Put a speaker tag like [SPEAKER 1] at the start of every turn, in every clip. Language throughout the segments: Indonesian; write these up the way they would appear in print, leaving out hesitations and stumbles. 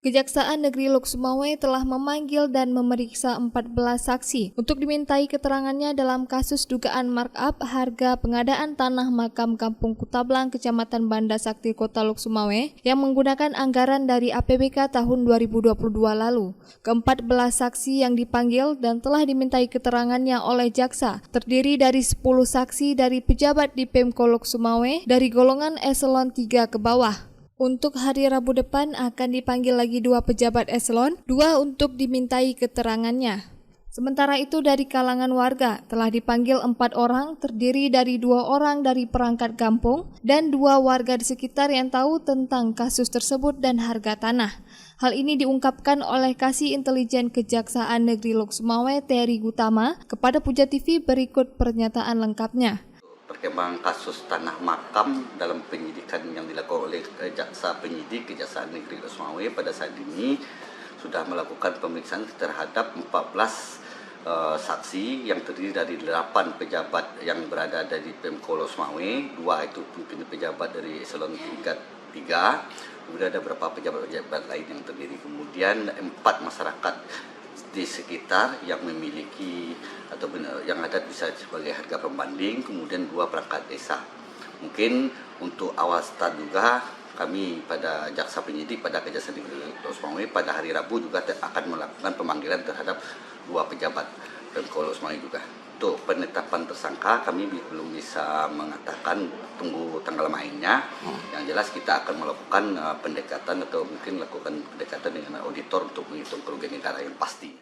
[SPEAKER 1] Kejaksaan Negeri Lok Sumawe telah memanggil dan memeriksa 14 saksi untuk dimintai keterangannya dalam kasus dugaan markup harga pengadaan tanah makam Kampung Kutablang, Kecamatan Banda Sakti, Kota Lok Sumawe yang menggunakan anggaran dari APBK tahun 2022 lalu. Ke-14 saksi yang dipanggil dan telah dimintai keterangannya oleh jaksa terdiri dari 10 saksi dari pejabat di Pemko Lok Sumawe dari golongan eselon 3 ke bawah. Untuk hari Rabu depan akan dipanggil lagi 2 pejabat eselon 2 untuk dimintai keterangannya. Sementara itu dari kalangan warga telah dipanggil 4 orang terdiri dari 2 orang dari perangkat kampung dan 2 warga di sekitar yang tahu tentang kasus tersebut dan harga tanah. Hal ini diungkapkan oleh Kasih Intelijen Kejaksaan Negeri Lok Sumawe Terry Gutama kepada Puja TV berikut pernyataan lengkapnya.
[SPEAKER 2] Perkembangan kasus tanah makam dalam penyidikan yang dilakukan oleh jaksa penyidik Kejaksaan Negeri Lok Sumawe pada saat ini sudah melakukan pemeriksaan terhadap 14 saksi yang terdiri dari 8 pejabat yang berada dari Pemko Lok Sumawe, 2 itu pimpinan pejabat dari eselon 3, kemudian ada beberapa pejabat-pejabat lain yang terdiri, kemudian 4 masyarakat di sekitar yang memiliki atau yang ada bisa sebagai harga pembanding, kemudian 2 perangkat desa. Mungkin untuk awal start juga kami pada jaksa penyidik pada Kejaksaan Negeri Lok Sumawe pada hari Rabu juga akan melakukan pemanggilan terhadap 2 pejabat Pemko Lok Sumawe juga. Untuk penetapan tersangka kami belum bisa mengatakan, tunggu tanggal mainnya. Yang jelas kita akan melakukan pendekatan atau mungkin lakukan pendekatan dengan auditor untuk menghitung kerugian negara yang pastinya.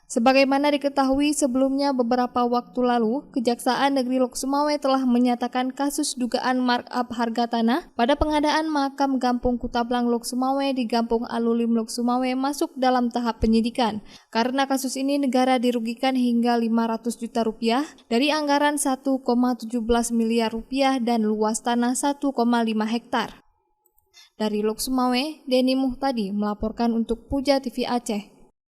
[SPEAKER 1] Sebagaimana diketahui sebelumnya beberapa waktu lalu, Kejaksaan Negeri Lok Sumawe telah menyatakan kasus dugaan markup harga tanah pada pengadaan makam Kampung Kutablang Lok Sumawe di Kampung Alulim Lok Sumawe masuk dalam tahap penyidikan. Karena kasus ini negara dirugikan hingga 500 juta rupiah dari anggaran 1,17 miliar rupiah dan luas tanah 1,5 hektar. Dari Lok Sumawe, Denny Muhtadi melaporkan untuk Puja TV Aceh.